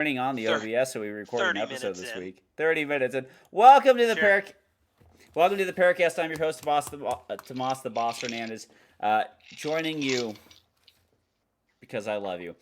Turning on the OBS, so we record an 30 episode minutes this in. week. 30 minutes in. Welcome to the Sure. Welcome to the PARAcast. I'm your host, Tomas the Boss Fernandez, joining you because I love you.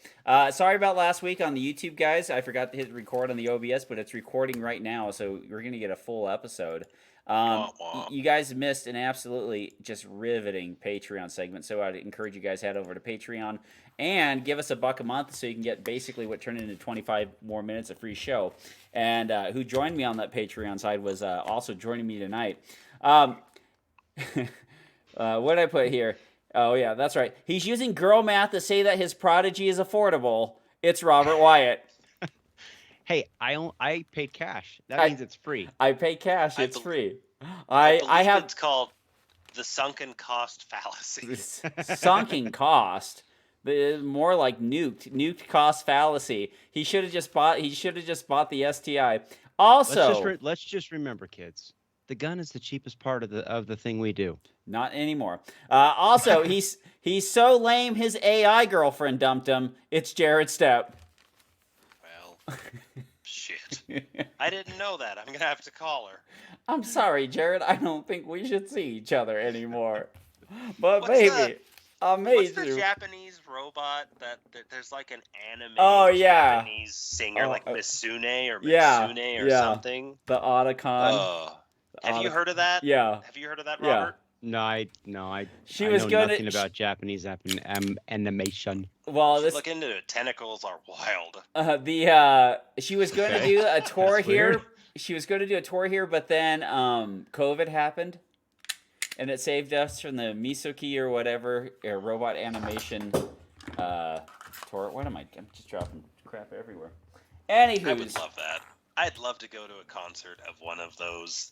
Sorry about last week on the YouTube, guys. I forgot to hit record on the OBS, but it's recording right now, so we're gonna get a full episode. Wah, wah. You guys missed an absolutely just riveting Patreon segment, so I'd encourage you guys head over to Patreon and give us $1 a month so you can get basically what turned into 25 more minutes of free show. And who joined me on that Patreon side was also joining me tonight. What did I put here? Oh, yeah, that's right. He's using girl math to say that his prodigy is affordable. It's Robert Wyatt. Hey, I paid cash. That means it's free. I pay cash. It's free. I I have it's called the sunken cost fallacy. sunken cost. More like nuked cost fallacy. He should have just bought the STI. Also, let's just remember, kids. The gun is the cheapest part of the thing we do. not anymore. Also, he's so lame. His AI girlfriend dumped him. It's Jared Stepp. Well, shit. I didn't know that. I'm going to have to call her. I'm sorry, Jared. I don't think we should see each other anymore. But What's maybe. What's the Amazing. Japanese robot that there's like an anime Japanese singer like Misune or Mitsune or something? The Otacon. Have you heard of that? Yeah. Have you heard of that, Yeah. Robert? No, I She I was know gonna- nothing about Japanese animation. Well, this Look into it. Tentacles are wild. she was going to do a tour That's here. weird. She was going to do a tour here, but then COVID happened, and it saved us from the Misoki or whatever robot animation tour. What am I? I'm just dropping crap everywhere. Anywho, I would love that. I'd love to go to a concert of one of those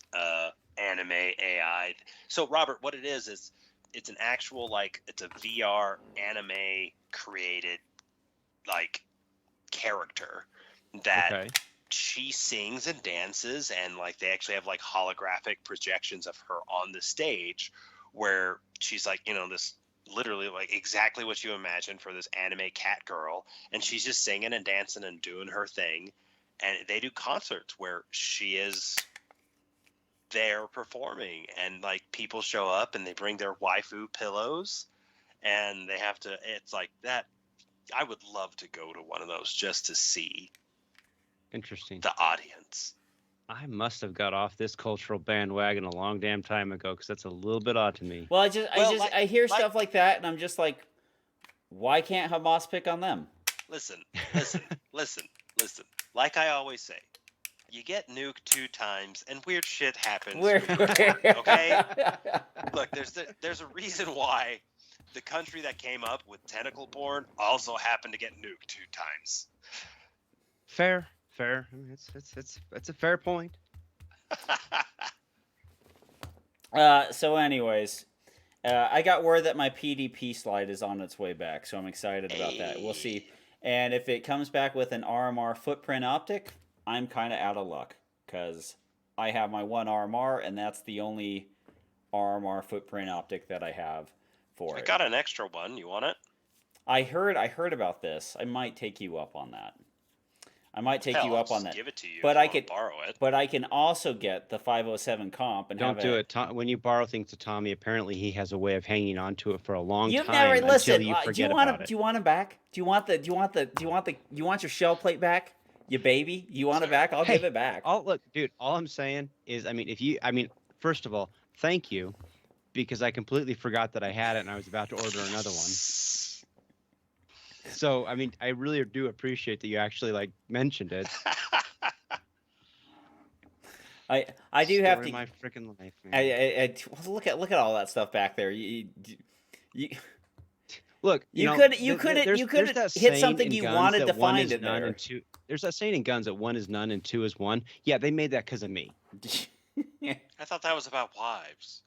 anime AI. So, Robert, what it is it's an actual, like, it's a VR anime created, like, character that Okay. she sings and dances, and, like, they actually have, like, holographic projections of her on the stage where she's, like, this literally, like, exactly what you imagine for this anime cat girl, and she's just singing and dancing and doing her thing. And they do concerts where she is there performing, and like people show up and they bring their waifu pillows, and they have to. It's like that. I would love to go to one of those just to see Interesting. the audience. I must have got off this cultural bandwagon a long damn time ago because that's a little bit odd to me. well, Well, I hear stuff like that, and I'm just like, why can't Hamas pick on them? Listen. Like I always say, you get nuked 2 times, and weird shit happens. Okay? Look, there's a reason why the country that came up with tentacle porn also happened to get nuked 2 times. Fair. I mean, it's a fair point. So, anyways, I got word that my PDP slide is on its way back, so I'm excited about that. We'll see. And if it comes back with an RMR footprint optic, I'm kind of out of luck because I have my one RMR, and that's the only RMR footprint optic that I have for I it. got an extra one. You want it? I heard about this. I might take you up on that. Hell, I'll just give it to you. But if I you could wanna borrow it. But I can also get the 507 comp and Don't do it. When you borrow things to Tommy, apparently he has a way of hanging on to it for a long You've time never until listened. you Do forget you want about it. Do you want him back? Do you want your shell plate back? You baby? You want it back? I'll give it back. Look, dude, all I'm saying is, first of all, thank you, because I completely forgot that I had it and I was about to order another one. So, I mean, I really do appreciate that you actually like mentioned it. I do have to. My freaking life, man. I look at all that stuff back there. You Look, you know, could there's hit that saying something in you guns wanted that to one find is in none there. and two. There's that saying in guns that 1 is none and 2 is 1. Yeah, they made that because of me. I thought that was about wives.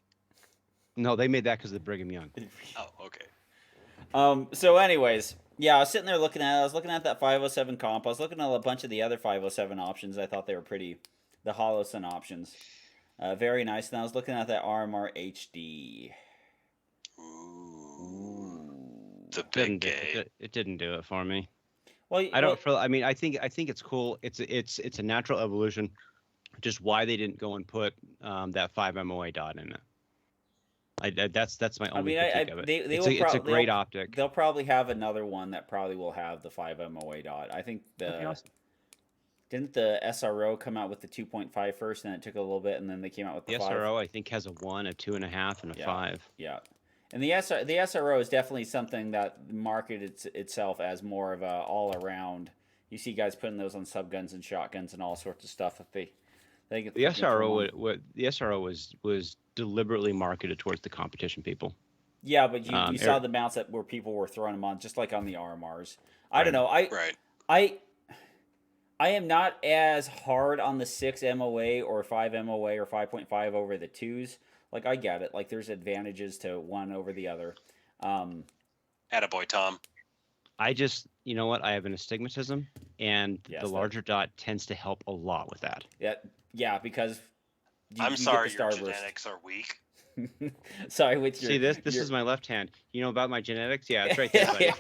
No, they made that because of Brigham Young. Oh, okay. So, anyways, yeah, I was sitting there looking at it. I was looking at that 507 comp. I was looking at a bunch of the other 507 options. I thought they were pretty. The Holosun options. Very nice. And I was looking at that RMR HD. Ooh. The big gay. It didn't do it for me. Well, I don't feel. I mean, I think it's cool. It's a natural evolution. Just why they didn't go and put that 5 MOA dot in it. That's my I only mean, critique of it. It's a great optic. They'll probably have another one that probably will have the 5 MOA dot. I think That'd be awesome. didn't the SRO come out with the 2.5 first, and it took a little bit, and then they came out with the The 5. SRO I think has a 1, a 2.5, and a 5. Yeah. And the SRO is definitely something that marketed itself as more of a all around. You see guys putting those on subguns and shotguns and all sorts of stuff. If they get The SRO was deliberately marketed towards the competition people. Yeah, but you saw the mounts where people were throwing them on, just like on the RMRs. I don't know. I am not as hard on the 6 MOA or 5 MOA or 5.5 over the 2s. Like, I get it. Like, there's advantages to one over the other. Attaboy, Tom. I just, you know what? I have an astigmatism, and the larger dot tends to help a lot with that. Yeah, because I'm sorry, your genetics are weak. Sorry, with your... See, this is my left hand. You know about my genetics? Yeah, it's right there, buddy.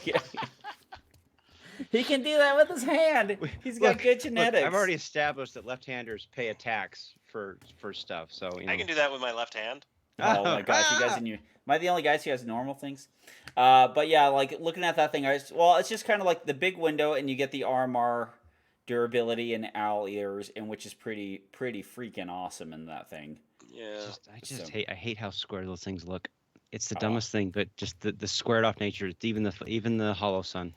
He can do that with his hand. He's got good genetics. Look, I've already established that left-handers pay a tax for stuff, so I can do that with my left hand. Oh my gosh, you guys am I the only guys who has normal things? But yeah, like looking at that thing, it's just kind of like the big window, and you get the RMR durability and owl ears, and which is pretty freaking awesome in that thing. Yeah, I hate how square those things look. It's the dumbest thing, but just the squared off nature. Even the Hollow Sun.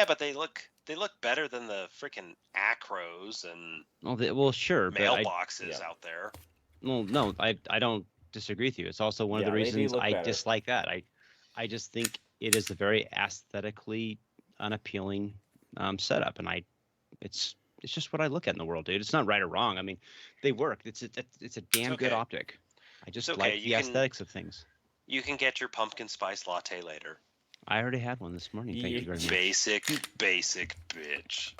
but they look better than the freaking acros and sure mailboxes out there. Well, no, I don't disagree with you. It's also one of the reasons I dislike that. I just think it is a very aesthetically unappealing setup, and it's just what I look at in the world, dude. It's not right or wrong. I mean, they work. It's a damn good optic. I just like the aesthetics of things. You can get your pumpkin spice latte later. I already had one this morning. Thank you very much. Basic bitch.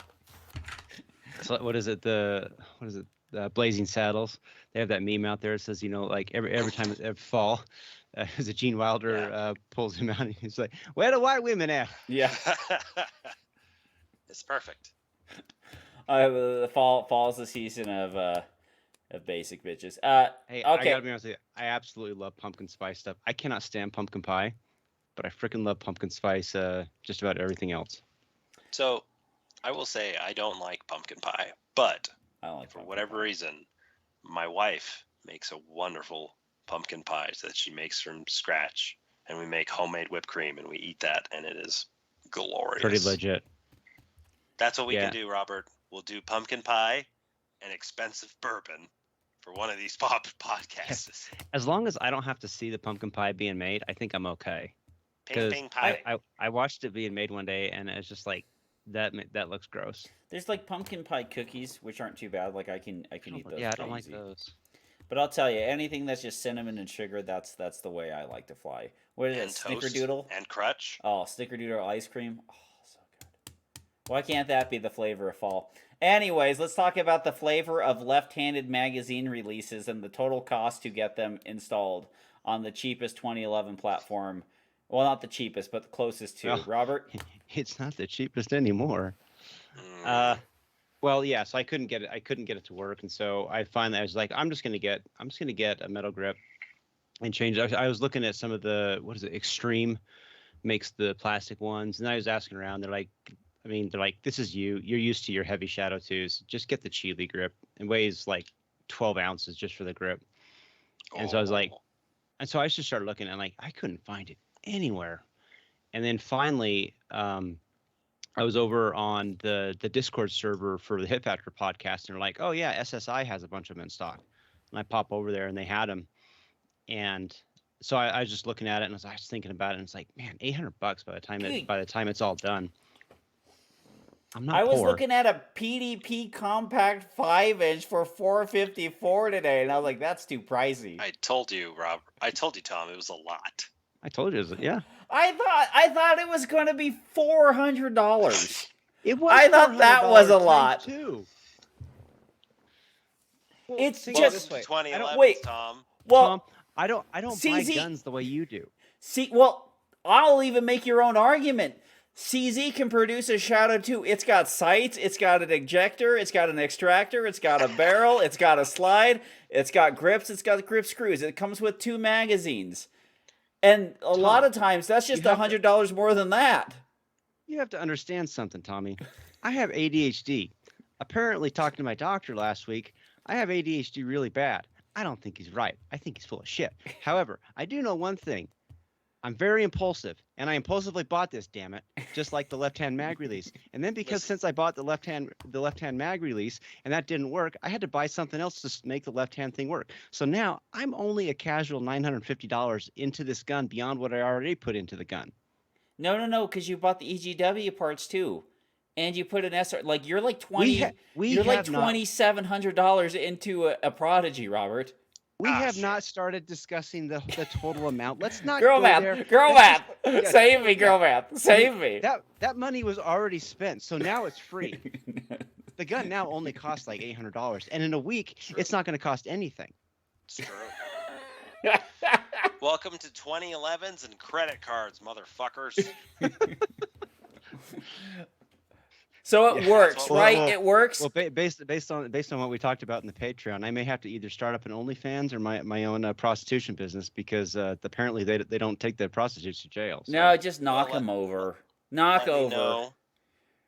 So what is it? The Blazing Saddles. They have that meme out there. It says, like every time it's fall, as Gene Wilder pulls him out, and he's like, "Where the white women at?" Yeah. It's perfect. The fall's the season of basic bitches. Hey, okay. I gotta be honest with you. I absolutely love pumpkin spice stuff. I cannot stand pumpkin pie, but I freaking love pumpkin spice. Just about everything else. So, I will say I don't like pumpkin pie, but for whatever reason, my wife makes a wonderful pumpkin pie that she makes from scratch, and we make homemade whipped cream, and we eat that, and it is glorious. Pretty legit. That's what we can do, Robert. We'll do pumpkin pie and expensive bourbon for one of these podcasts. As long as I don't have to see the pumpkin pie being made, I think I'm okay. Ping pie. I watched it being made one day, and it's just like that looks gross. There's like pumpkin pie cookies, which aren't too bad. Like I can eat those. Yeah, I don't like those. But I'll tell you, anything that's just cinnamon and sugar, that's the way I like to fly. What is it? Snickerdoodle and crutch. Oh, Snickerdoodle ice cream. Oh, so good. Why can't that be the flavor of fall? Anyways, let's talk about the flavor of left-handed magazine releases and the total cost to get them installed on the cheapest 2011 platform. Well, not the cheapest, but the closest to. Robert? It's not the cheapest anymore. Well, yeah, so I couldn't get it to work, and so I finally I was like, I'm just gonna get a metal grip and change it. I was looking at some of the Extreme makes the plastic ones, and I was asking around. They're like, this is you're used to your heavy Shadow 2s. Just get the Chile grip. It weighs like 12 ounces just for the grip. And so I was like, and so I just started looking, and like I couldn't find it anywhere. And then finally, I was over on the Discord server for the Hit Factor podcast, and they're like, "Oh yeah, SSI has a bunch of them in stock." And I pop over there, and they had them. And so I was just looking at it, and I was thinking about it, and it's like, man, $800 by the time it's all done. I'm not. I was looking at a PDP compact 5-inch for $454 today, and I was like, that's too pricey. I told you, Rob. I told you, Tom. It was a lot. I told you, yeah. I thought it was going to be $400. It was. I thought that was a lot too. Well, it's see, just 2011, Tom. Well, Tom, I don't buy guns the way you do. See, well, I'll even make your own argument. CZ can produce a Shadow too. It's got sights, it's got an ejector, it's got an extractor, it's got a barrel, it's got a slide, it's got grips, it's got grip screws. It comes with 2 magazines. And a lot of times that's just $100 more than that. You have to understand something, Tommy. I have ADHD. Apparently, talking to my doctor last week, I have ADHD really bad. I don't think he's right. I think he's full of shit. However, I do know one thing. I'm very impulsive, and I impulsively bought this, damn it, just like the left-hand mag release. And then because since I bought the left-hand mag release and that didn't work, I had to buy something else to make the left-hand thing work. So now I'm only a casual $950 into this gun beyond what I already put into the gun. No, because you bought the EGW parts too, and you put an SR. Like you're like $2,700 into a Prodigy, Robert. We have not started discussing the total amount. Let's not girl go math. there. Girl math. Save me, girl math. Save me. That money was already spent, so now it's free. The gun now only costs like $800, and in a week, it's not going to cost anything. It's true. Welcome to 2011s and credit cards, motherfuckers. So it works, right? It works. Well, based on what we talked about in the Patreon, I may have to either start up an OnlyFans or my own prostitution business because apparently they don't take the prostitutes to jail. So. No, just knock them over. Knock over.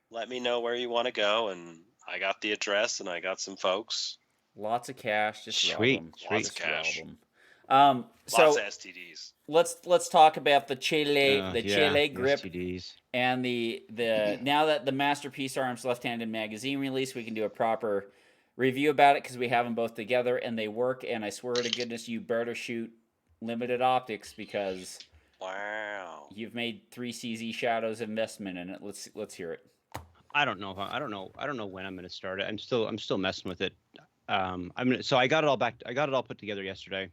Let me know where you want to go, and I got the address, and I got some folks. Lots of cash, just Lots of cash. So lots of STDs. Let's talk about the Chile grip STDs. and the now that the Masterpiece Arms left-handed magazine release, we can do a proper review about it because we have them both together and they work. And I swear to goodness, you better shoot limited optics because you've made 3 CZ Shadows investment in it. Let's hear it. I don't know when I'm going to start it. I'm still messing with it. So I got it all back. I got it all put together yesterday.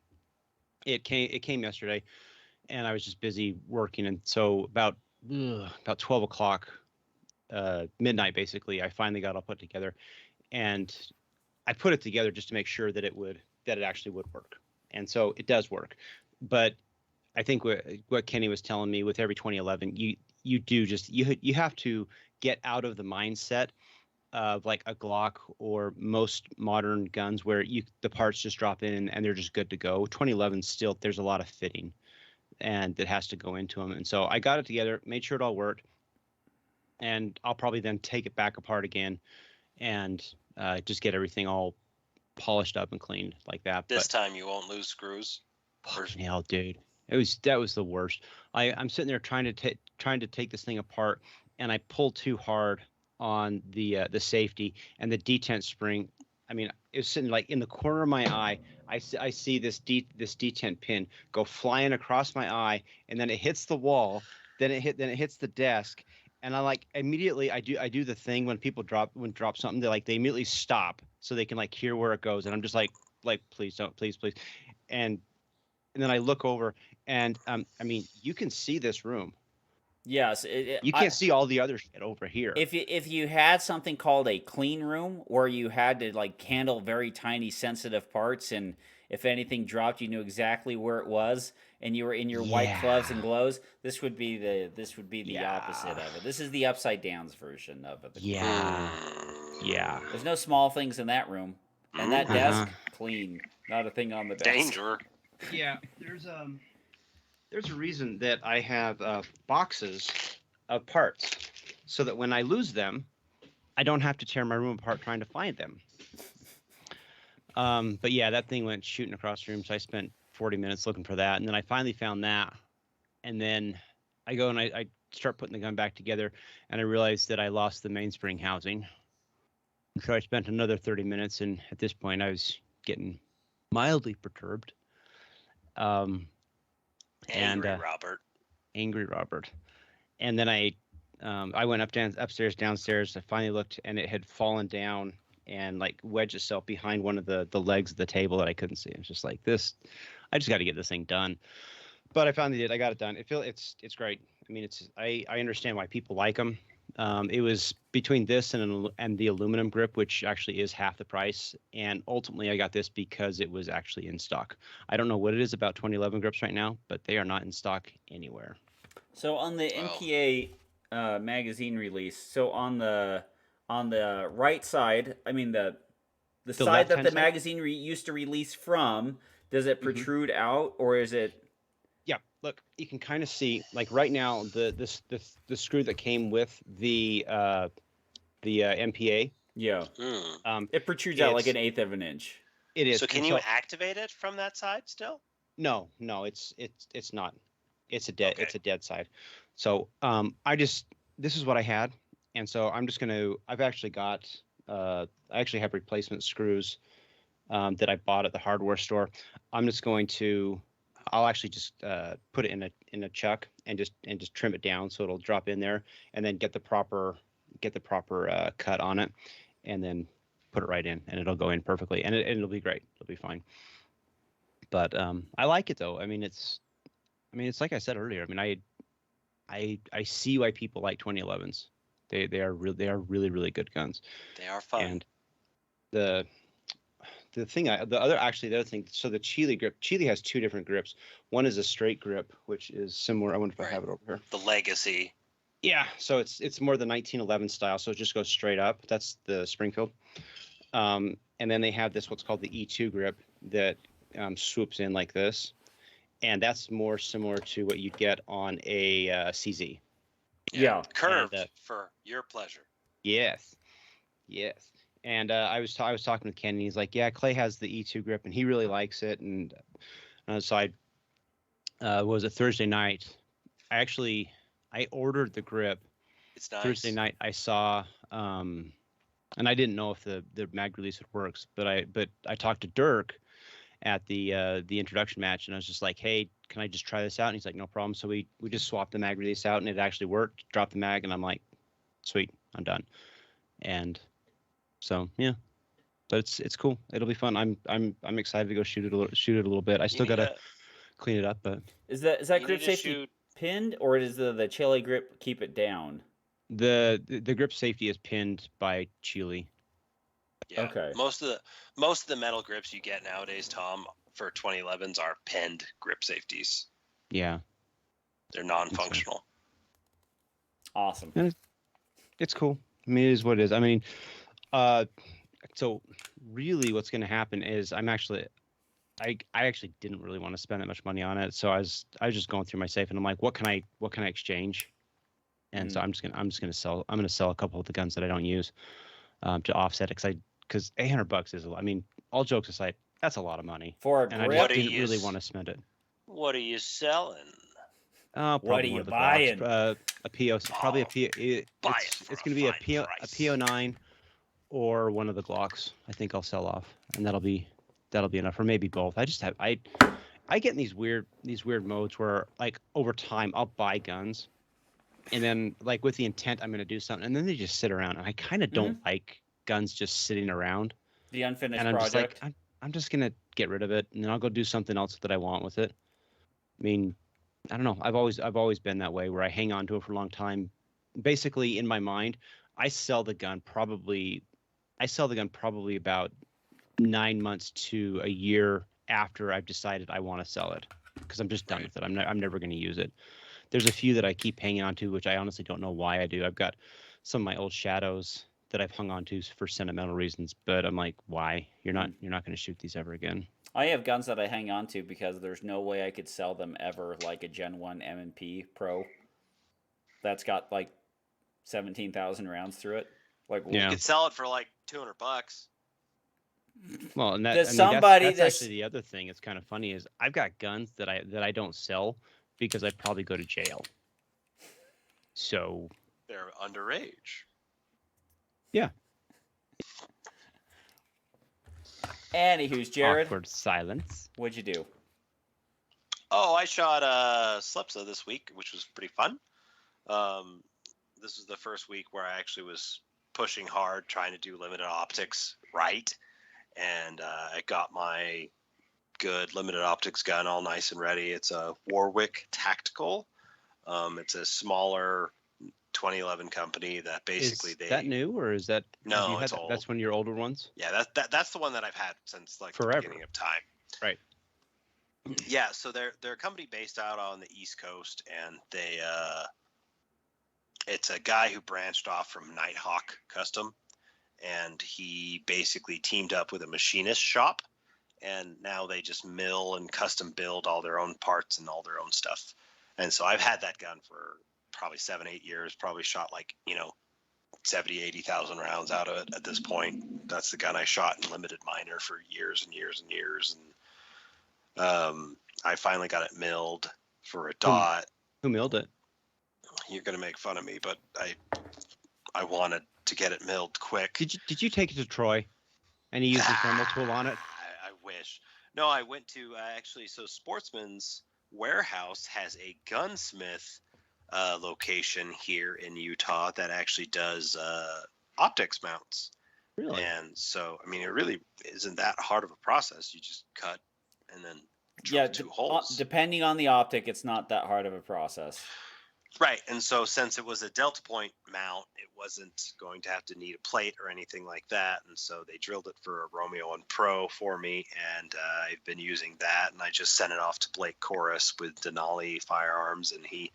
It came yesterday, and I was just busy working, and so about 12 o'clock, midnight basically, I finally got it all put together, and I put it together just to make sure that it actually would work, and so it does work. But I think what Kenny was telling me with every 2011, you have to get out of the mindset of like a Glock or most modern guns where the parts just drop in and they're just good to go. 2011 still there's a lot of fitting and that has to go into them. And so I got it together, made sure it all worked, and I'll probably then take it back apart again and just get everything all polished up and cleaned like that. This time you won't lose screws. Fucking hell, dude. That was the worst. I'm sitting there trying to take this thing apart, and I pull too hard on the safety and the detent spring. I mean, it was sitting like in the corner of my eye. I see this detent pin go flying across my eye, and then it hits the wall. Then it hits the desk, and I like immediately I do the thing when people drop something. They immediately stop so they can like hear where it goes, and I'm just like please don't, please, and then I look over, and I mean, you can see this room. Yes, you can't see all the other shit over here. If you had something called a clean room where you had to like handle very tiny sensitive parts, and if anything dropped, you knew exactly where it was, and you were in your white gloves and glows, this would be the opposite of it. This is the upside downs version of it. Yeah. There's no small things in that room, and that desk clean, not a thing on the desk. Danger. Yeah, there's a reason that I have boxes of parts so that when I lose them, I don't have to tear my room apart trying to find them. But yeah, that thing went shooting across the room, so I spent 40 minutes looking for that, and then I finally found that, and then I go and I start putting the gun back together, and I realized that I lost the mainspring housing. So I spent another 30 minutes, and at this point I was getting mildly perturbed. Angry Robert. And then I went upstairs, downstairs. I finally looked, and it had fallen down and like wedged itself behind one of the legs of the table that I couldn't see. It was just like this. I just got to get this thing done. But I finally did. I got it done. It's great. I mean, I understand why people like them. It was between this and the aluminum grip, which actually is half the price. And ultimately, I got this because it was actually in stock. I don't know what it is about 2011 grips right now, but they are not in stock anywhere. So on the MPA magazine release. So on the right side, I mean the The side left that hand the side. magazine used to release from, does it Hmm. protrude out or is it? Yeah, look, you can kind of see like right now the screw that came with the MPA. Yeah, Hmm. it protrudes out like It's an eighth of an inch. it So is, can and you so activate it from that side still? no, it's not. Okay. It's a dead side. So I just this is what I had, and so I'm just gonna. I've actually got I actually have replacement screws that I bought at the hardware store. I'm just going to. I'll actually just put it in a chuck and just trim it down so it'll drop in there, and then get the proper cut on it, and then put it right in, and it'll go in perfectly, and it'll be great. It'll be fine. But I like it though. I mean, it's like I said earlier. I mean, I see why people like 2011s. They are really really good guns. They are fun. And the the other thing. So the Chile grip. Chile has two different grips. One is a straight grip, which is similar. I wonder if I Right. have it over here. The Legacy. Yeah. So it's more the 1911 style. So it just goes straight up. That's the Springfield. And then they have this what's called the E2 grip that swoops in like this, and that's more similar to what you'd get on a CZ. Yeah. Curved And, for your pleasure. Yes, yes. And I was talking with Ken, and he's like, "Yeah, Clay has the E2 grip, and he really likes it." And so I was it Thursday night. I ordered the grip It's nice. Thursday night. I saw, and I didn't know if the mag release works, but I talked to Dirk at the introduction match, and I was just like, "Hey, can I just try this out?" And he's like, "No problem." So we just swapped the mag release out, and it actually worked. Dropped the mag, and I'm like, "Sweet, I'm done." And so yeah, but it's cool. It'll be fun. I'm excited to go shoot it a little bit. I You still need gotta to clean it up, but Is that you grip need to safety shoot. pinned or does the Chile grip keep it down? the grip safety is pinned by Chile. Yeah. Okay. Most of the metal grips you get nowadays, Tom, for 2011s are pinned grip safeties. Yeah, They're non-functional. Awesome. and it's cool. I mean, it is what it is. I mean, uh, so really, what's going to happen is I actually didn't really want to spend that much money on it, so I was just going through my safe, and I'm like, what can I exchange? And so I'm just gonna sell a couple of the guns that I don't use to offset it because $800 is a lot. I mean, all jokes aside, that's a lot of money, For a and I grip, just What are didn't you really s- want to spend it. What are you selling? what are Probably you one of the buying? Glocks, a PO, probably a Oh, PO. buy it for It's a gonna be fine a price. PO9 or one of the Glocks. I think I'll sell off, and that'll be enough, or maybe both. I get in these weird modes where like over time I'll buy guns and then like with the intent I'm going to do something and then they just sit around and I kind of don't like guns just sitting around The and unfinished I'm just like project. I'm just going to get rid of it and then I'll go do something else that I want with it. I mean, I don't know. I've always been that way where I hang on to it for a long time. Basically in my mind, I sell the gun probably about 9 months to a year after I've decided I want to sell it because I'm just done Right. with it. I'm never going to use it. There's a few that I keep hanging on to, which I honestly don't know why I do. I've got some of my old shadows that I've hung on to for sentimental reasons, but I'm like, why? You're not going to shoot these ever again. I have guns that I hang on to because there's no way I could sell them ever, like a Gen 1 M&P Pro that's got like 17,000 rounds through it. Like, You Yeah. could sell it for like $200. Well, and does I mean somebody that's this? actually the other thing. It's kind of funny is I've got guns that I don't sell because I'd probably go to jail. So They're underage. yeah, Anywho's Jared, awkward silence. what'd you do? Oh, I shot Slepsa this week, which was pretty fun. This was the first week where I actually was pushing hard, trying to do limited optics right, and I got my good limited optics gun all nice and ready. It's a Warwick Tactical. It's a smaller 2011 company that basically Is that new or is that No, have you had it's that? old. That's one of your older ones? Yeah, that's the one that I've had since like Forever. the beginning of time. Right. Yeah, so they're a company based out on the East Coast, and It's a guy who branched off from Nighthawk Custom, and he basically teamed up with a machinist shop, and now they just mill and custom build all their own parts and all their own stuff. And so I've had that gun for probably 7-8 years, probably shot like 70,000-80,000 rounds out of it at this point. That's the gun I shot in limited minor for years and years and years. And I finally got it milled for a dot. Who milled it? You're gonna make fun of me, but I wanted to get it milled quick. Did you take it to Troy, and he used the thermal tool on it? I wish. No, I went to so Sportsman's Warehouse has a gunsmith location here in Utah that actually does optics mounts. Really? And so, I mean, it really isn't that hard of a process. You just cut and then drill 2 holes. Depending on the optic, it's not that hard of a process. Right. And so since it was a Delta Point mount, it wasn't going to have to need a plate or anything like that. And so they drilled it for a Romeo and Pro for me. And I've been using that. And I just sent it off to Blake Corus with Denali Firearms. And he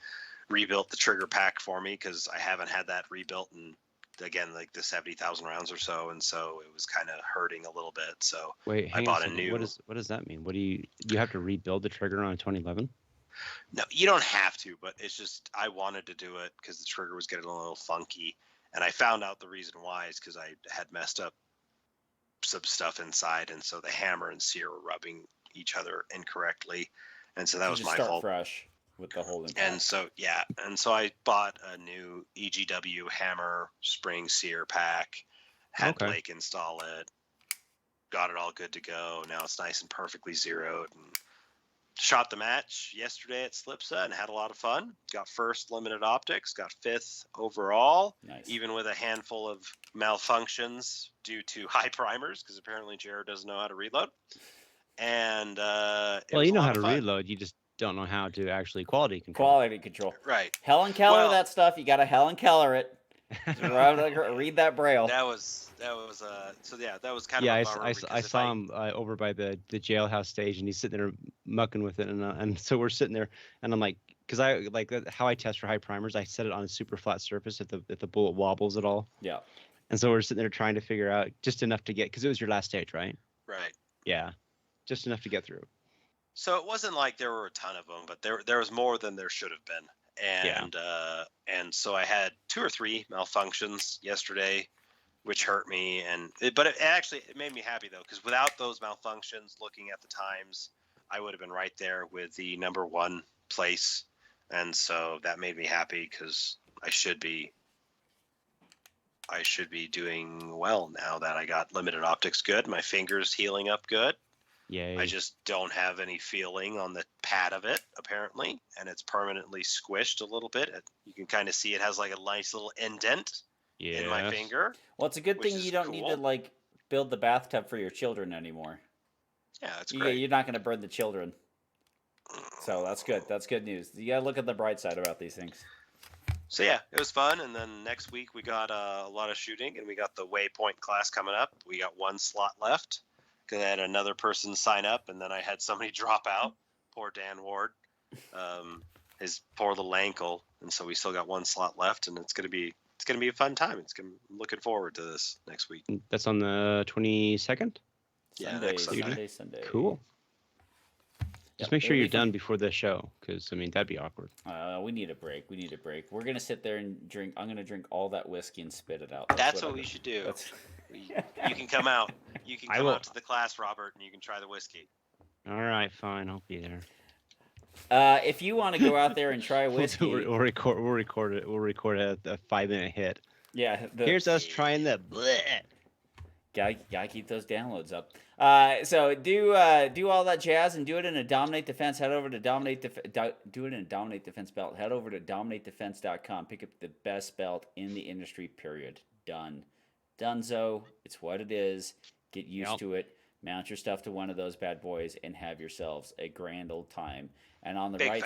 rebuilt the trigger pack for me because I haven't had that rebuilt in, again, like the 70,000 rounds or so. And so it was kind of hurting a little bit. So wait, I bought a new. What does that mean? What do you have to rebuild the trigger on a 2011? No, you don't have to, but it's just I wanted to do it because the trigger was getting a little funky, and I found out the reason why is because I had messed up some stuff inside, and so the hammer and sear were rubbing each other incorrectly, and so that was my fault. Fresh with the holding. And so I bought a new EGW hammer spring sear pack, had Blake install it, got it all good to go. Now it's nice and perfectly zeroed, and shot the match yesterday at Slipsa and had a lot of fun. Got first limited optics, got 5th overall, even with a handful of malfunctions due to high primers because apparently Jared doesn't know how to reload. And you know how to reload, you just don't know how to actually quality control. Quality control. Right. Helen Keller that stuff. You got to Helen Keller it. Read that braille. That was that was kind of a bummer. I saw him over by the jailhouse stage, and he's sitting there mucking with it, and so we're sitting there, and I'm like, because I like how I test for high primers, I set it on a super flat surface if the bullet wobbles at all. Yeah. And so we're sitting there trying to figure out just enough to get, because it was your last stage, right? Right. Yeah, just enough to get through. So it wasn't like there were a ton of them, but there was more than there should have been. And so I had 2 or 3 malfunctions yesterday, which hurt me. But it made me happy though, because without those malfunctions, looking at the times, I would have been right there with the number 1 place. And so that made me happy because I should be doing well now that I got limited optics good. My finger's healing up good. Yay. I just don't have any feeling on the pad of it, apparently, and it's permanently squished a little bit. You can kind of see it has like a nice little indent in my finger. Well, it's a good thing you don't need to build the bathtub for your children anymore. Yeah, that's great. You're not going to burn the children. So that's good. That's good news. You got to look at the bright side about these things. So yeah, it was fun. And then next week we got a lot of shooting, and we got the Waypoint class coming up. We got 1 slot left. Because I had another person sign up, and then I had somebody drop out. Poor Dan Ward, his poor little ankle, and so we still got 1 slot left, and it's gonna be a fun time. I'm looking forward to this next week. That's on the 22nd. Yeah, next Sunday. Cool. Just make sure you're done before the show, because that'd be awkward. We need a break. We're gonna sit there and drink. I'm gonna drink all that whiskey and spit it out. That's what we should do. You can come out. You can come out to the class, Robert, and you can try the whiskey. All right, fine. I'll be there. If you want to go out there and try whiskey, we'll record it. We'll record a 5-minute hit. Yeah. Here's us trying the. Gotta keep those downloads up. So do all that jazz and do it in a Dominate Defense. Head over to do it in a Dominate Defense belt. Head over to DominateDefense.com. Pick up the best belt in the industry. Period. Done. Donezo. It's what it is. Get used to it. Mount your stuff to one of those bad boys and have yourselves a grand old time. And on the right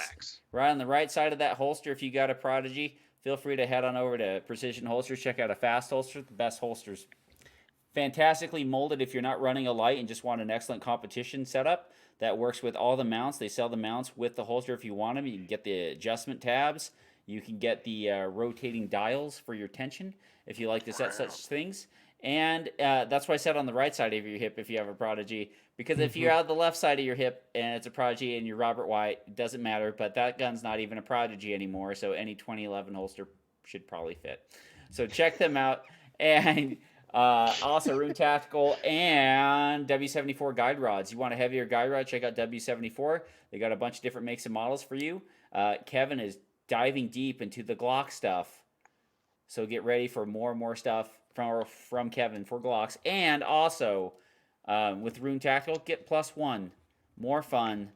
on the right side of that holster, if you got a Prodigy, feel free to head on over to Precision Holsters. Check out a Fast Holster, the best holsters. Fantastically molded if you're not running a light and just want an excellent competition setup that works with all the mounts. They sell the mounts with the holster if you want them. You can get the adjustment tabs. You can get the rotating dials for your tension if you like to set such things. And that's why I said on the right side of your hip if you have a Prodigy. Because if you're out the left side of your hip and it's a Prodigy and you're Robert White, it doesn't matter. But that gun's not even a Prodigy anymore, so any 2011 holster should probably fit. So check them out. And also Rune Tactical and W74 guide rods. You want a heavier guide rod? Check out W74. They got a bunch of different makes and models for you. Kevin is diving deep into the Glock stuff. So get ready for more and more stuff from Kevin for Glocks. And also, with Rune Tactical, get +1. More fun.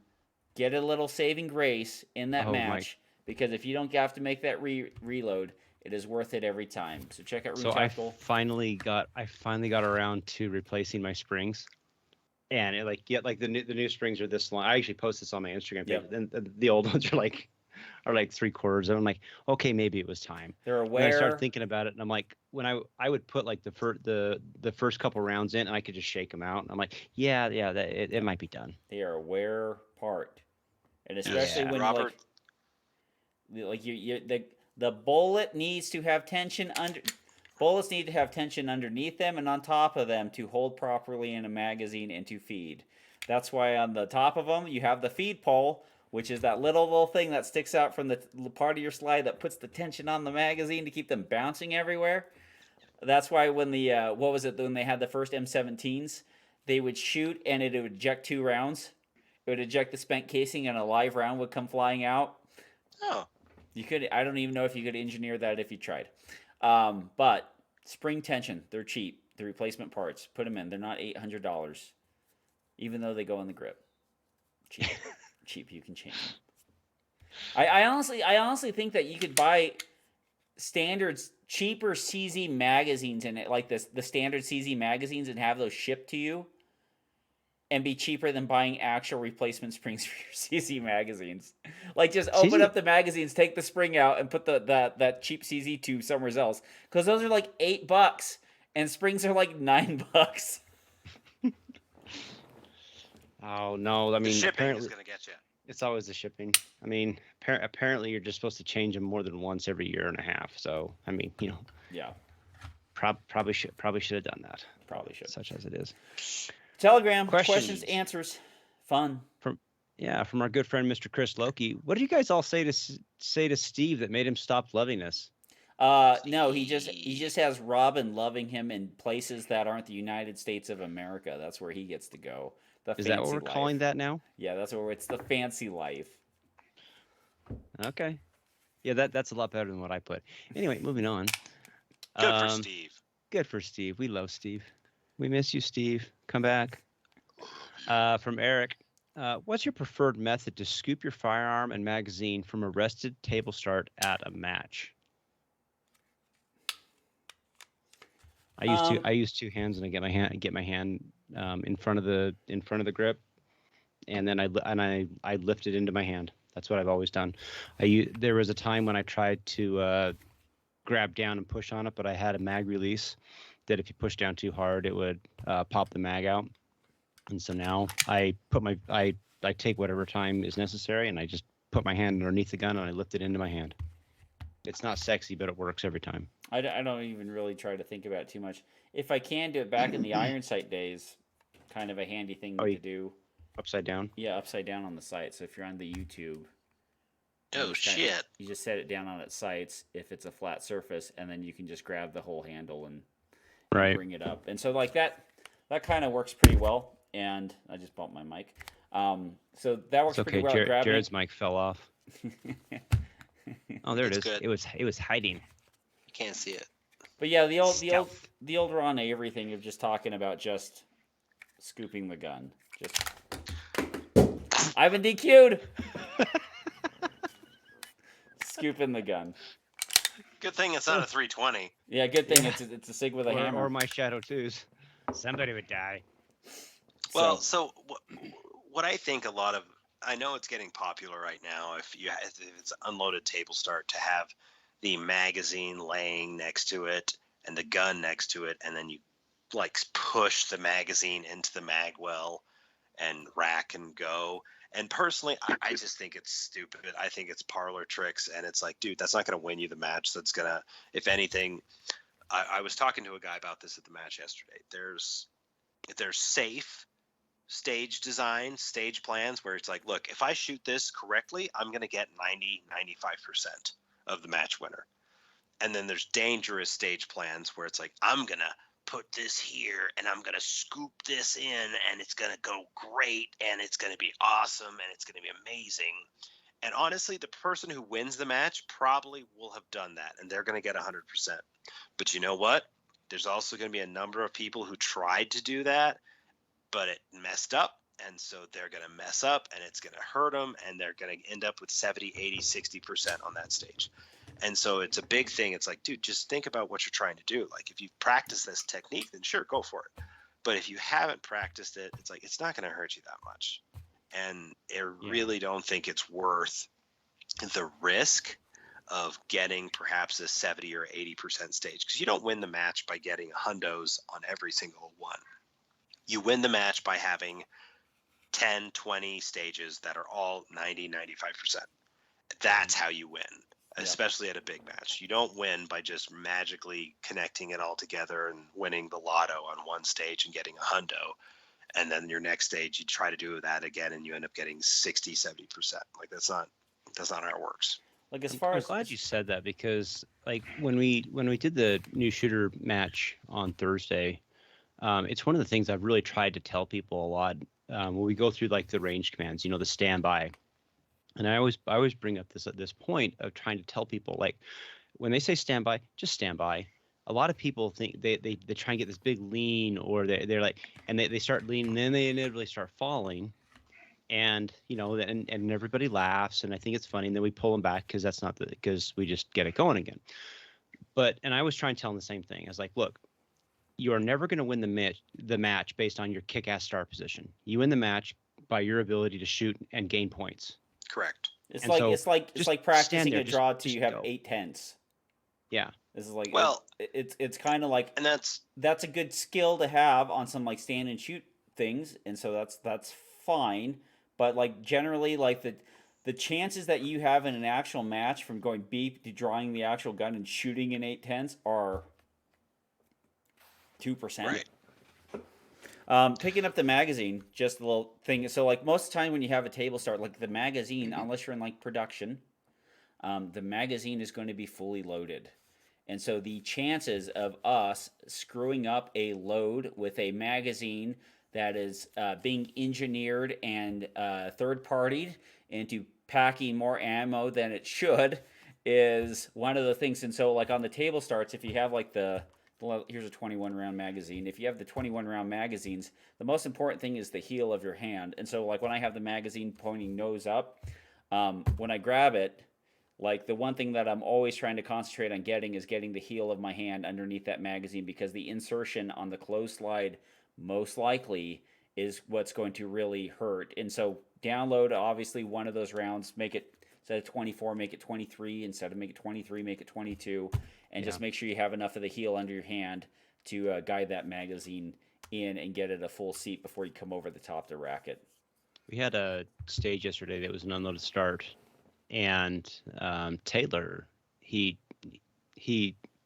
Get a little saving grace in that match. Because if you don't have to make that reload, it is worth it every time. So check out Rune Tactical. I finally got around to replacing my springs. And the new springs are this long. I actually post this on my Instagram page. Yep. And the old ones are like 3/4. And I'm like, okay, maybe it was time. They're aware. And I started thinking about it, and I'm like, when I would put like the first couple rounds in, and I could just shake them out. And I'm like, it might be done. They are a wear part, and especially when Robert, the bullet needs to have tension under. Bullets need to have tension underneath them and on top of them to hold properly in a magazine and to feed. That's why on the top of them you have the feed pole, which is that little thing that sticks out from the part of your slide that puts the tension on the magazine to keep them bouncing everywhere. That's why when when they had the first M17s, they would shoot and it would eject 2 rounds. It would eject the spent casing and a live round would come flying out. Oh. I don't even know if you could engineer that if you tried. But spring tension, they're cheap. The replacement parts, put them in. They're not $800, even though they go in the grip. Cheap, cheap. You can change them. I honestly think that you could buy standards, cheaper CZ magazines in it, like the standard CZ magazines, and have those shipped to you, and be cheaper than buying actual replacement springs for your CZ magazines. Like, just open up the magazines, take the spring out, and put that cheap CZ tube somewhere else. Because those are like $8, and springs are like $9. Oh no! I mean, the shipping is gonna get you. It's always the shipping. I mean, apparently you're just supposed to change them more than once every year and a half. So I mean, yeah, probably should have done that. Probably should. Such as it is. Telegram questions, answers, fun. From our good friend Mr. Chris Loki. What did you guys all say to Steve that made him stop loving us? No, he just has Robin loving him in places that aren't the United States of America. That's where he gets to go. Is that what we're calling that now? Yeah, that's where it's the fancy life. Okay. Yeah, that's a lot better than what I put. Anyway, moving on. Good for Steve. Good for Steve. We love Steve. We miss you, Steve. Come back. From Eric. What's your preferred method to scoop your firearm and magazine from a rested table start at a match? I use 2 hands, and I get my hand in front of the grip, and then I lift it into my hand. That's what I've always done. There was a time when I tried to grab down and push on it, but I had a mag release that if you push down too hard, it would pop the mag out. And so now I take whatever time is necessary, and I just put my hand underneath the gun and I lift it into my hand. It's not sexy, but it works every time. I don't even really try to think about it too much. If I can do it back in the iron sight days, kind of a handy thing to do. Upside down? Yeah, upside down on the sight. So if you're on the YouTube. Oh, shit. You just set it down on its sights if it's a flat surface, and then you can just grab the whole handle and bring it up. And so like that kind of works pretty well. And I just bumped my mic. So that works pretty well. Jared's mic fell off. Oh, there it is. Good. It was hiding. You can't see it. But yeah, the old Ron Avery thing of just talking about just scooping the gun. Just I've been DQ'd. Scooping the gun. Good thing it's not a 320. Yeah, good thing it's a SIG with a hammer. Or my Shadow 2s. Somebody would die. Well, so what I think I know it's getting popular right now. If it's unloaded table start, to have the magazine laying next to it and the gun next to it, and then you like push the magazine into the mag well, and rack and go. And personally, I just think it's stupid. I think it's parlor tricks, and it's like, dude, that's not going to win you the match. That's going to, if anything, I was talking to a guy about this at the match yesterday. There's safe stage design, stage plans where it's like, look, if I shoot this correctly, I'm going to get 90-95% of the match winner. And then there's dangerous stage plans where it's like, I'm going to put this here and I'm going to scoop this in and it's going to go great and it's going to be awesome and it's going to be amazing. And honestly, the person who wins the match probably will have done that and they're going to get 100%. But you know what? There's also going to be a number of people who tried to do that, but it messed up. And so they're going to mess up and it's going to hurt them and they're going to end up with 70, 80, 60% on that stage. And so it's a big thing. It's like, dude, just think about what you're trying to do. Like if you've practiced this technique, then sure, go for it. But if you haven't practiced it, it's like, it's not going to hurt you that much. And I really don't think it's worth the risk of getting perhaps a 70 or 80% stage, because you don't win the match by getting hundos on every single one. You win the match by having 10, 20 stages that are all 90, 95%. That's how you win, especially at a big match. You don't win by just magically connecting it all together and winning the lotto on one stage and getting a hundo. And then your next stage, you try to do that again and you end up getting 60, 70%. Like that's not how it works. Like as far I'm as glad you said that, because like when we did the new shooter match on Thursday, it's one of the things I've really tried to tell people a lot when we go through like the range commands, the standby. And I always bring up this point of trying to tell people, like, when they say standby, just stand by. A lot of people think they try and get this big lean, or they're like, and they start leaning, and then they inevitably start falling, and and everybody laughs, and I think it's funny, and then we pull them back because we just get it going again. And I was trying to tell them the same thing. I was like, look, you are never going to win the match based on your kick-ass start position. You win the match by your ability to shoot and gain points. Correct. It's And like so it's like just practicing stand there, a draw till just you have go. 8 tenths. Yeah. This is like, Well, it's kind of like, and that's a good skill to have on some like stand and shoot things, and so that's fine. But like generally, like the chances that you have in an actual match from going beep to drawing the actual gun and shooting in 8 tenths are 2%. right. Picking up the magazine, just a little thing. So like most of the time when you have a table start, like the magazine, unless you're in like production, the magazine is going to be fully loaded. And so the chances of us screwing up a load with a magazine that is being engineered and third-partied into packing more ammo than it should is one of the things. And so like on the table starts, if you have like here's a 21 round magazine. If you have the 21 round magazines, the most important thing is the heel of your hand. And so like when I have the magazine pointing nose up, when I grab it, like the one thing that I'm always trying to concentrate on getting is getting the heel of my hand underneath that magazine, because the insertion on the closed slide most likely is what's going to really hurt. And so download obviously one of those rounds, make it, instead of 24, make it 23, instead of make it 23, make it 22, and just make sure you have enough of the heel under your hand to guide that magazine in and get it a full seat before you come over the top to rack it. We had a stage yesterday that was an unloaded start, and Taylor, he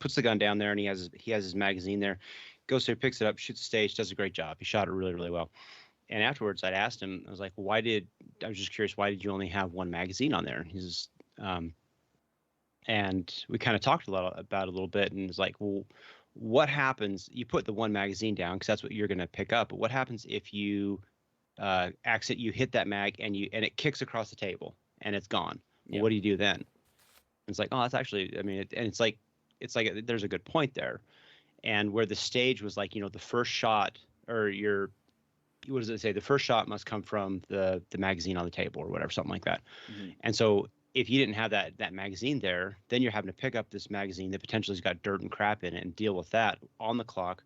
puts the gun down there, and he has his magazine there, goes there, picks it up, shoots the stage, does a great job. He shot it really, really well. And afterwards, I'd asked him, I was like, well, I was just curious, why did you only have one magazine on there? And he's and we kind of talked about it a little bit, and it's like, well, what happens? You put the one magazine down because that's what you're going to pick up. But what happens if you you hit that mag and it kicks across the table and it's gone? Well, what do you do then? And it's like, oh, that's actually, I mean, it's like there's a good point there. And where the stage was like, the first shot, or what does it say? The first shot must come from the magazine on the table or whatever, something like that. Mm-hmm. And so if you didn't have that magazine there, then you're having to pick up this magazine that potentially has got dirt and crap in it and deal with that on the clock.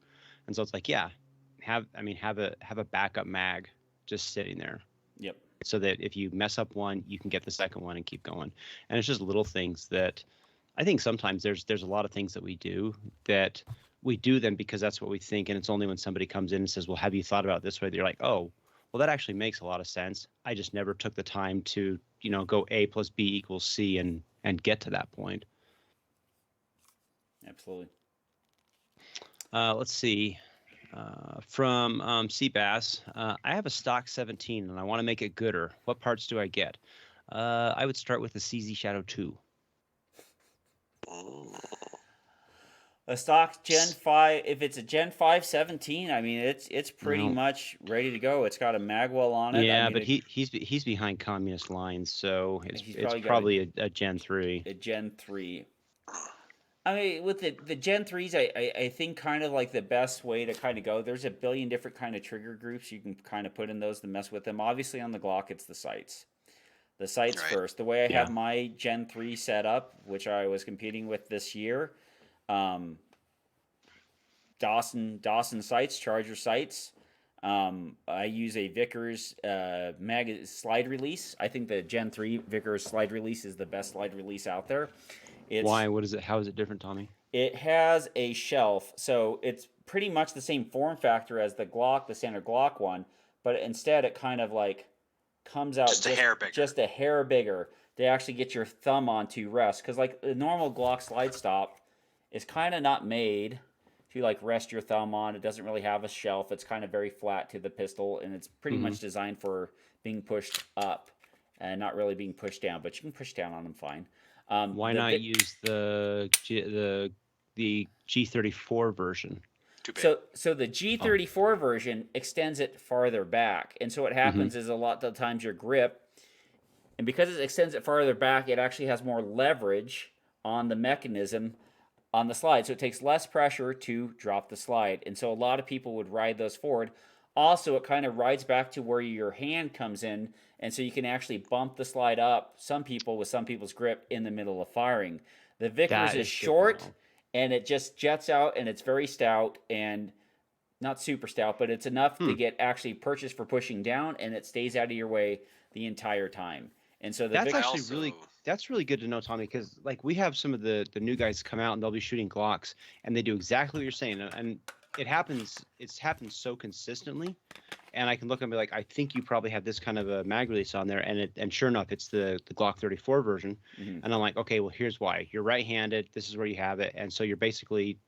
And so it's like, have a backup mag just sitting there. Yep. So that if you mess up one, you can get the second one and keep going. And it's just little things that I think sometimes there's a lot of things that we do them because that's what we think. And it's only when somebody comes in and says, well, have you thought about it this way? That you're like, oh, well, that actually makes a lot of sense. I just never took the time to, go A plus B equals C and get to that point. Absolutely. Let's see. From Seabass, I have a stock 17 and I want to make it gooder. What parts do I get? I would start with the CZ Shadow 2. A stock Gen 5, if it's a Gen 5 17, I mean it's pretty Well, much ready to go. It's got a magwell on it. I yeah, mean but he's behind communist lines, so he's it's probably got probably a Gen 3. a Gen 3. I mean, with the Gen 3s, I think kind of like the best way to kind of go, there's a billion different kind of trigger groups you can kind of put in those to mess with them. Obviously, on the Glock, it's the sights. The sights Right. first. The way I Yeah. have my Gen 3 set up, which I was competing with this year, um, Dawson sights, Charger sights. I use a Vickers slide release. I think the Gen 3 Vickers slide release is the best slide release out there. Why? What is it? How is it different, Tommy? It has a shelf, so it's pretty much the same form factor as the Glock, the standard Glock one, but instead it kind of like comes out Just a hair bigger. just a hair bigger to actually get your thumb onto rest. Because like the normal Glock slide stop is kind of not made to like rest your thumb on. It doesn't really have a shelf. It's kind of very flat to the pistol, and it's pretty much designed for being pushed up and not really being pushed down. But you can push down on them fine. Why not use the G34 version? Too big. So the G34 version extends it farther back, and so what happens is a lot of times your grip, and because it extends it farther back, it actually has more leverage on the mechanism on the slide, so it takes less pressure to drop the slide, and so a lot of people would ride those forward. Also, it kind of rides back to where your hand comes in, and so you can actually bump the slide up. Some people's grip in the middle of firing. The Vickers is short, and it just jets out, and it's very stout, and not super stout, but it's enough to get actually purchased for pushing down, and it stays out of your way the entire time. And so that's really good to know, Tommy, because like we have some of the new guys come out and they'll be shooting Glocks, and they do exactly what you're saying, and it happens. It's happened so consistently, and I can look and be like, I think you probably have this kind of a mag release on there, and sure enough, it's the Glock 34 version, and I'm like, okay, well here's why. You're right-handed. This is where you have it, and so you're basically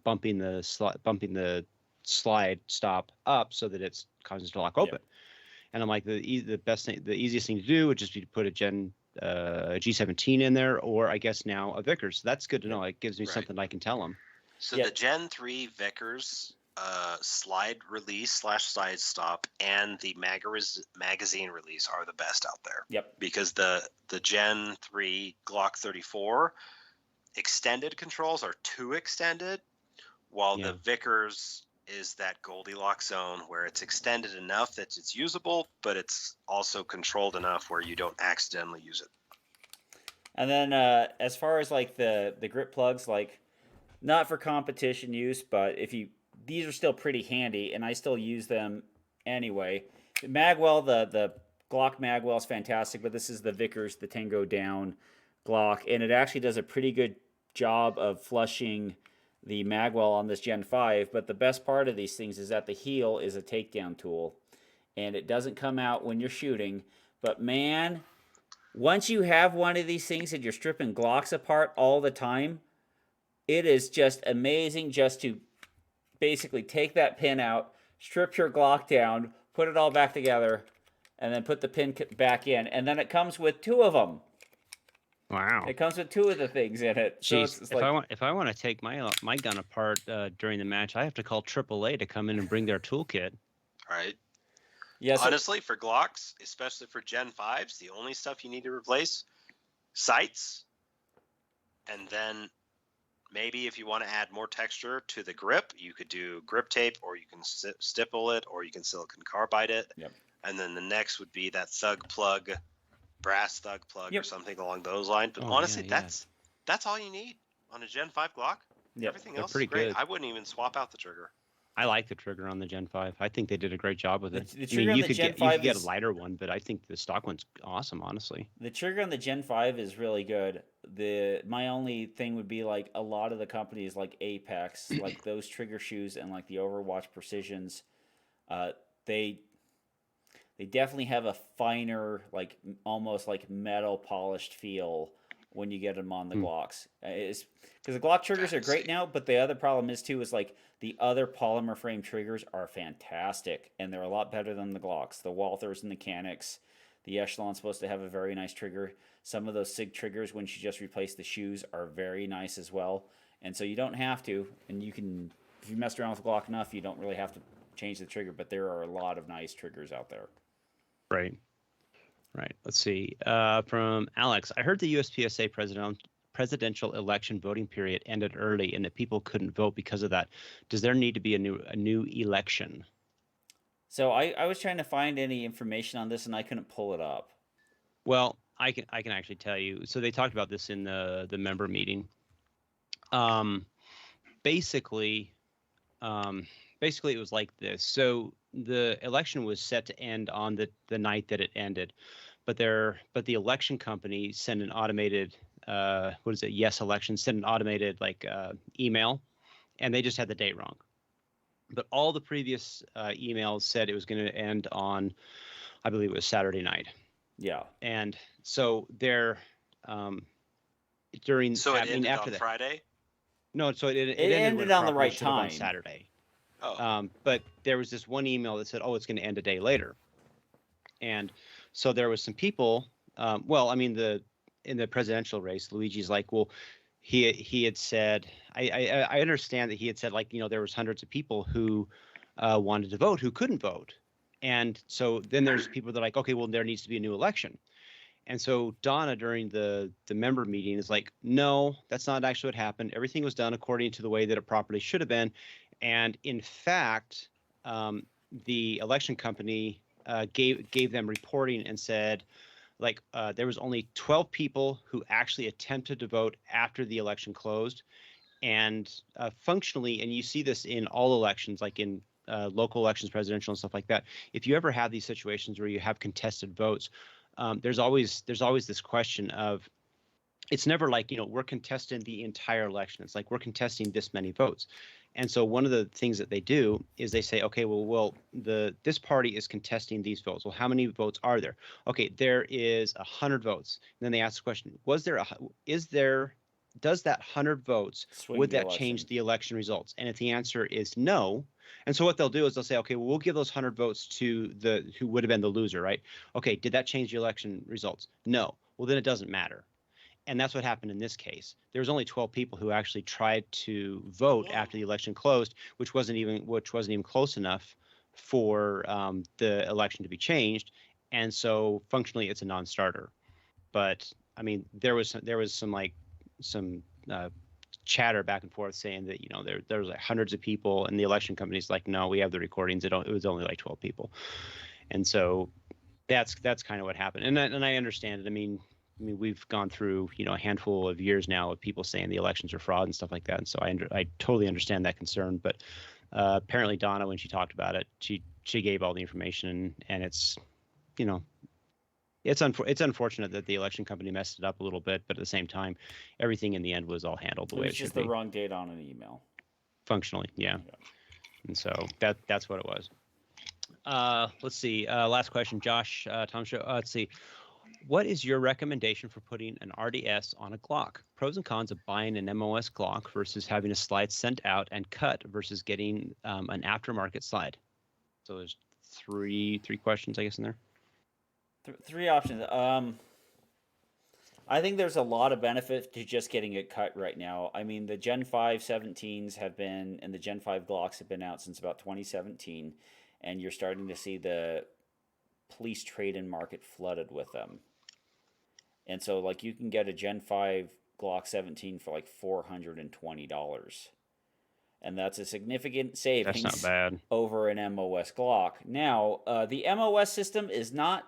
bumping the slide stop up so that it causes it to lock open. And I'm like, the easiest thing to do would just be to put a G17 in there, or I guess now a Vickers. So that's good to know. It gives me something I can tell them. So the Gen 3 Vickers slide release / slide stop and the magazine release are the best out there. Yep. Because the Gen 3 Glock 34 extended controls are too extended, while the Vickers is that Goldilocks zone where it's extended enough that it's usable, but it's also controlled enough where you don't accidentally use it. And then as far as like the grip plugs, like not for competition use, but these are still pretty handy, and I still use them anyway. The Magwell, the Glock Magwell is fantastic, but this is the Vickers, the Tango Down Glock, and it actually does a pretty good job of flushing the Magwell on this Gen 5, but the best part of these things is that the heel is a takedown tool, and it doesn't come out when you're shooting, but man, once you have one of these things and you're stripping Glocks apart all the time, it is just amazing just to basically take that pin out, strip your Glock down, put it all back together, and then put the pin back in, and then it comes with two of them. Wow! It comes with two of the things in it. Jeez, so it's if I want to take my gun apart during the match, I have to call AAA to come in and bring their toolkit. Right. Yeah. Honestly, for Glocks, especially for Gen 5s, the only stuff you need to replace, sights, and then maybe if you want to add more texture to the grip, you could do grip tape, or you can stipple it, or you can silicon carbide it. Yep. And then the next would be that thug plug, brass thug plug, or something along those lines. But honestly, that's all you need on a Gen 5 Glock. Yep. Everything else is great. Good. I wouldn't even swap out the trigger. I like the trigger on the Gen 5. I think they did a great job with it. The trigger on the Gen 5 you could get a lighter one, but I think the stock one's awesome, honestly. The trigger on the Gen 5 is really good. My only thing would be like a lot of the companies like Apex, like those trigger shoes and like the Overwatch Precisions, they they definitely have a finer, like almost like metal polished feel when you get them on the Hmm. Glocks. It's because the Glock triggers are great Fancy. now, but the other problem is too is like the other polymer frame triggers are fantastic, and they're a lot better than the Glocks. The Walthers and the Canics, the Echelon's supposed to have a very nice trigger. Some of those SIG triggers, when you just replace the shoes, are very nice as well. And so you don't have to, and you can, if you messed around with Glock enough, you don't really have to change the trigger. But there are a lot of nice triggers out there. Right. Right. Let's see. From Alex, I heard the USPSA presidential election voting period ended early and that people couldn't vote because of that. Does there need to be a new election? So I was trying to find any information on this and I couldn't pull it up. Well, I can actually tell you. So they talked about this in the member meeting. Um, basically, basically it was like this. So the election was set to end on the night that it ended, but the election company sent an automated what is it? Yes election sent an automated like email, and they just had the date wrong. But all the previous emails said it was going to end on, I believe it was Saturday night. Yeah. And so they're during So it I mean ended after on that. Friday. No, so it It ended when ended it on the properly right should have on time. Saturday. Oh, But there was this one email that said, "Oh, it's going to end a day later," and so there was some people. Well, I mean, in the presidential race, Luigi's like, well, he had said, I understand that he had said like there was hundreds of people who wanted to vote who couldn't vote, and so then there's people that are like, okay, well, there needs to be a new election. And so Donna during the member meeting is like, no, that's not actually what happened. Everything was done according to the way that it properly should have been. And in fact, the election company gave them reporting and said like there was only 12 people who actually attempted to vote after the election closed. And functionally, and you see this in all elections, like in local elections, presidential and stuff like that. If you ever have these situations where you have contested votes, there's always this question of it's never like we're contesting the entire election. It's like we're contesting this many votes. And so one of the things that they do is they say, okay, well, this party is contesting these votes. Well, how many votes are there? Okay, there is 100 votes. And then they ask the question: does that 100 votes, Swing would the that change election. the election results? And if the answer is no, and so what they'll do is they'll say, okay, well, we'll give those 100 votes to the who would have been the loser, right? Okay, did that change the election results? No. Well, then it doesn't matter. And that's what happened in this case. There was only 12 people who actually tried to vote after the election closed, which wasn't even close enough for the election to be changed. And so functionally, it's a non-starter. But I mean, there was some chatter back and forth saying that there was like hundreds of people, and the election company's like, no, we have the recordings. It was only like 12 people, and so that's kind of what happened. And I understand it. I mean, we've gone through a handful of years now of people saying the elections are fraud and stuff like that, and so I totally understand that concern. But apparently Donna, when she talked about it, she gave all the information, and it's you know it's unfortunate that the election company messed it up a little bit, but at the same time, everything in the end was all handled the It way was it should just the be. wrong date on an email. Functionally, yeah. Yeah. And so that's what it was. Let's see. Last question, Josh. Tom Show. Let's see. What is your recommendation for putting an RDS on a Glock? Pros and cons of buying an MOS Glock versus having a slide sent out and cut versus getting an aftermarket slide. So there's three questions, I guess, in there. Three options. I think there's a lot of benefit to just getting it cut right now. I mean, the Gen 5 17s have been, and the Gen 5 Glocks have been out since about 2017, and you're starting to see the police trade-in market flooded with them. And so, like, you can get a Gen 5 Glock 17 for like $420. And that's a significant That's not savings bad. over an MOS Glock. Now, the MOS system is not,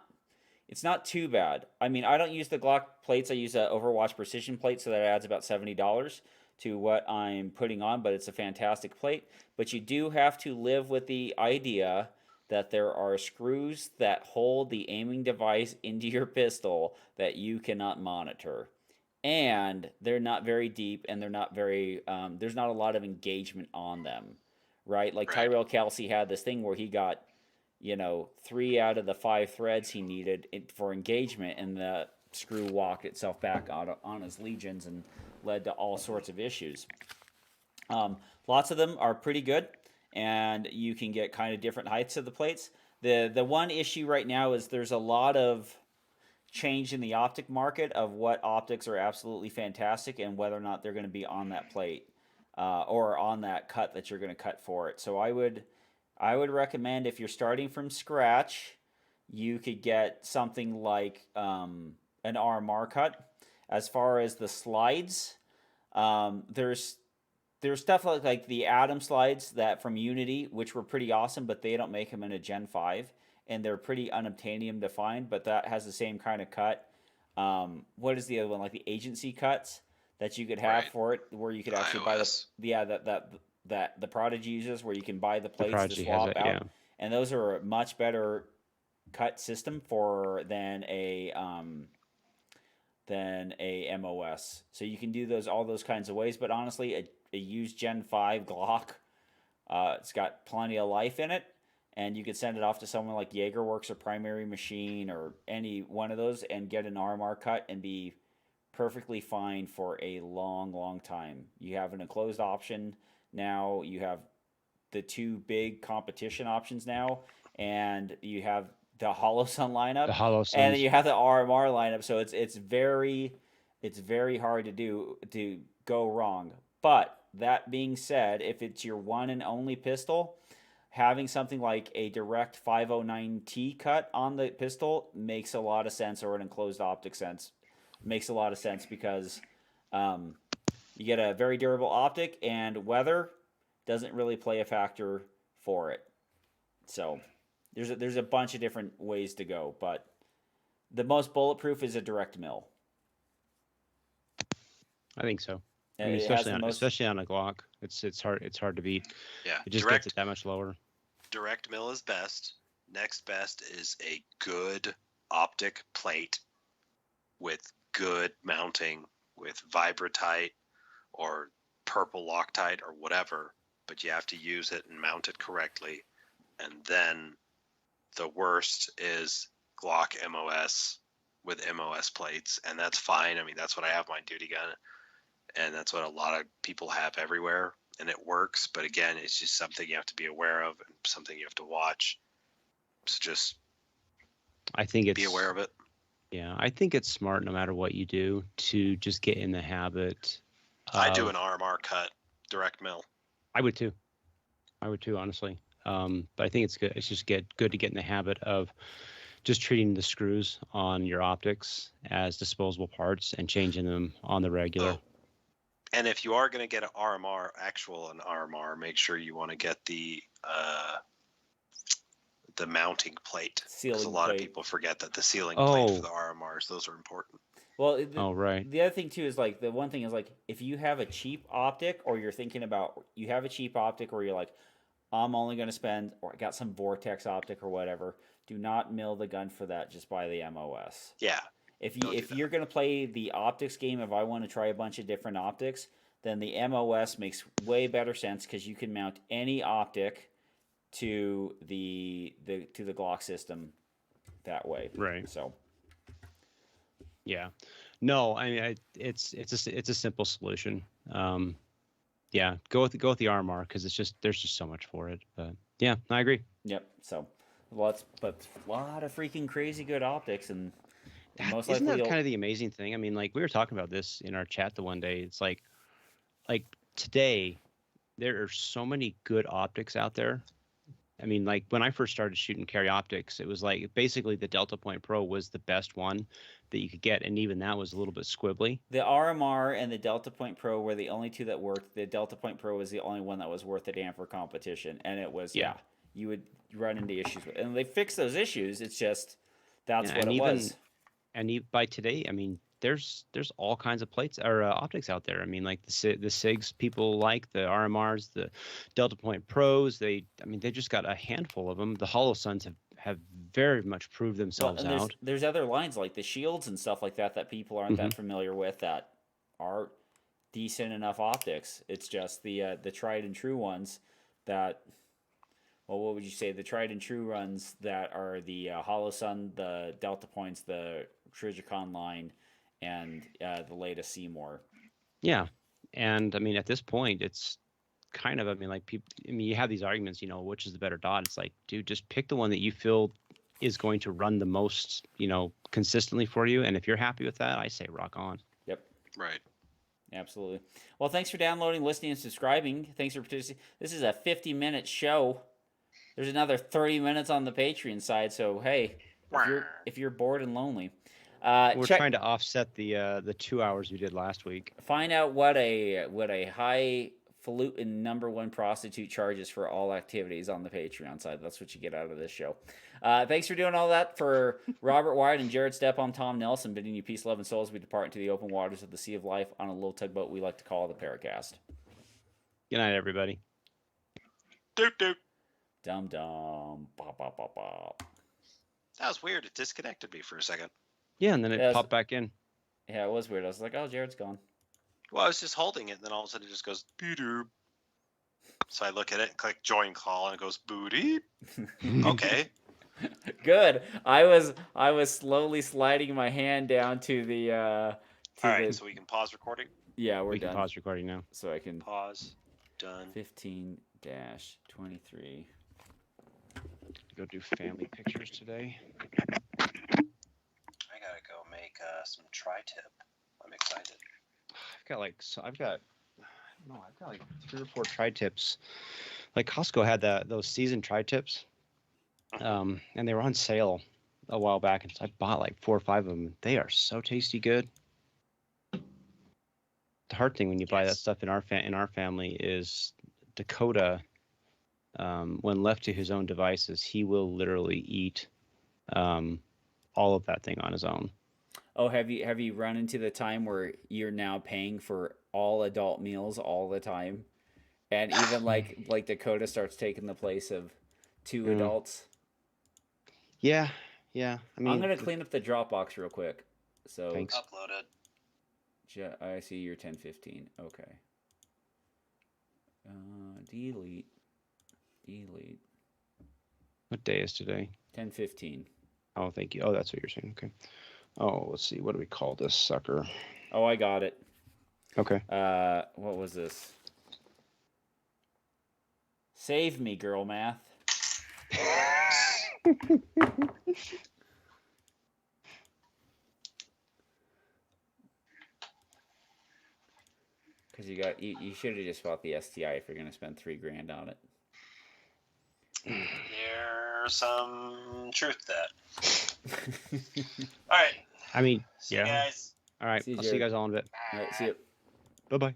it's not too bad. I mean, I don't use the Glock plates. I use a Overwatch Precision plate, so that adds about $70 to what I'm putting on, but it's a fantastic plate. But you do have to live with the idea that there are screws that hold the aiming device into your pistol that you cannot monitor. And they're not very deep, and they're not very, there's not a lot of engagement on them, right? Like right. Tyrell Kelsey had this thing where he got, 3 out of the 5 threads he needed for engagement, and the screw walked itself back on his legions and led to all sorts of issues. Lots of them are pretty good, and you can get kind of different heights of the plates. The one issue right now is there's a lot of change in the optic market of what optics are absolutely fantastic and whether or not they're going to be on that plate or on that cut that you're going to cut for it. So I would recommend, if you're starting from scratch, you could get something like an RMR cut. As far as the slides, there's stuff like the Atom slides that from Unity, which were pretty awesome, but they don't make them in a Gen 5, and they're pretty unobtainium to find, but that has the same kind of cut. What is the other one? Like the agency cuts that you could have for it, where you could actually buy the Prodigy uses, where you can buy the plates to swap out. Yeah. And those are a much better cut system than a MOS. So you can do all those kinds of ways, but honestly, a used Gen 5 Glock, it's got plenty of life in it, and you could send it off to someone like Jaegerworks or Primary Machine or any one of those and get an RMR cut and be perfectly fine for a long, long time. You have an enclosed option now. You have the 2 big competition options now, and you have the Holosun lineup, and then you have the RMR lineup. So it's very hard to go wrong. But that being said, if it's your one and only pistol, having something like a direct 509T cut on the pistol makes a lot of sense, or an enclosed optic sense makes a lot of sense, because you get a very durable optic, and weather doesn't really play a factor for it. So there's a bunch of different ways to go, but the most bulletproof is a direct mill. I think so. I mean, especially on a Glock, it's hard to beat. Yeah, it just gets it that much lower. Direct mill is best. Next best is a good optic plate with good mounting, with Vibratite or purple Loctite or whatever, but you have to use it and mount it correctly. And then the worst is Glock MOS with MOS plates, and that's fine. I mean, that's what I have my duty gun, and that's what a lot of people have everywhere, and it works. But again, it's just something you have to be aware of and something you have to watch. So just be aware of it. Yeah, I think it's smart, no matter what you do, to just get in the habit. I do an RMR cut, direct mill. I would too, honestly. But I think it's good. It's just good to get in the habit of just treating the screws on your optics as disposable parts and changing them on the regular. Oh. And if you are going to get an RMR, make sure you want to get the mounting plate. Because a lot of people forget that the sealing plate for the RMRs, those are important. Well, right. The other thing too is the one thing is if you have a cheap optic, or you're thinking about you have a cheap optic, or you're like, I'm only going to spend, or I got some Vortex optic or whatever, do not mill the gun for that. Just buy the MOS. Yeah. If you're going to play the optics game, if I want to try a bunch of different optics, then the MOS makes way better sense, because you can mount any optic to the Glock system that way. Right. So. Yeah. No, I mean, it's a simple solution. Yeah, go with the RMR, because there's just so much for it. But yeah, I agree. Yep. So a lot of freaking crazy good optics, and most isn't likely that kind of the amazing thing? I mean, we were talking about this in our chat the one day. It's like today, there are so many good optics out there. I mean, when I first started shooting carry optics, it was basically the Delta Point Pro was the best one that you could get, and even that was a little bit squibbly. The RMR and the Delta Point Pro were the only two that worked. The Delta Point Pro was the only one that was worth a damn for competition, and it was you would run into issues with it. And they fixed those issues. It's just what it was. And by today, I mean, there's all kinds of plates or optics out there. I mean, the SIGs people like, the RMRs, the Delta Point Pros. They just got a handful of them. The Holosuns have very much proved themselves out. There's other lines like the Shields and stuff like that people aren't that familiar with, that are decent enough optics. It's just the tried and true ones that well, what would you say? The tried and true runs that are the Hollow Sun, the Delta Points, the Trijicon line, and the latest Seymour. Yeah, and I mean at this point, it's kind of, I mean, like people, I mean, you have these arguments, you know, which is the better dot. It's like, dude, just pick the one that you feel is going to run the most, you know, consistently for you. And if you're happy with that, I say rock on. Yep. Right. Absolutely. Well, thanks for downloading, listening, and subscribing. Thanks for participating. This is a 50-minute show. There's another 30 minutes on the Patreon side. So hey, if you're bored and lonely, We're trying to offset the 2 hours we did last week. Find out what a highfalutin #1 prostitute charges for all activities on the Patreon side. That's what you get out of this show. Thanks for doing all that. For Robert Wyatt and Jared Stepp, I'm Tom Nelson, bidding you peace, love, and soul as we depart into the open waters of the Sea of Life on a little tugboat we like to call the PARAcast. Good night, everybody. Doop doop. Dum dum. Bop bop bop bop. That was weird. It disconnected me for a second. Yeah, and then it popped back in. Yeah, it was weird. I was like, oh, Jared's gone. Well, I was just holding it, and then all of a sudden it just goes boo-doop. So I look at it, click join call, and it goes booty. Okay. Good. I was slowly sliding my hand down to the. All right, so we can pause recording. Yeah, We done. can pause recording now. So I can Pause. Done. 15-23. Go do family pictures today. I gotta go make some tri-tip. I'm excited. I've got like 3 or 4 tri-tips. Like Costco had those seasoned tri-tips, and they were on sale a while back, and so I bought like 4 or 5 of them. They are so tasty good. The hard thing when you buy that stuff in our family is Dakota. When left to his own devices, he will literally eat all of that thing on his own. Oh, have you run into the time where you're now paying for all adult meals all the time, and even like Dakota starts taking the place of 2 adults? Yeah. I mean, I'm gonna clean up the Dropbox real quick. So Thanks. Uploaded. I see you're 10:15. Okay. Delete. What day is today? 10:15. Oh, thank you. Oh, that's what you're saying. Okay. Oh, let's see. What do we call this sucker? Oh, I got it. Okay. What was this? Save me, girl math. Because you should have just bought the STI if you're gonna spend $3,000 on it. There's some truth to that. All right. I mean, See yeah. you guys. All right. See you, I'll see you Jared. guys all in a bit. All right, see you. Bye-bye.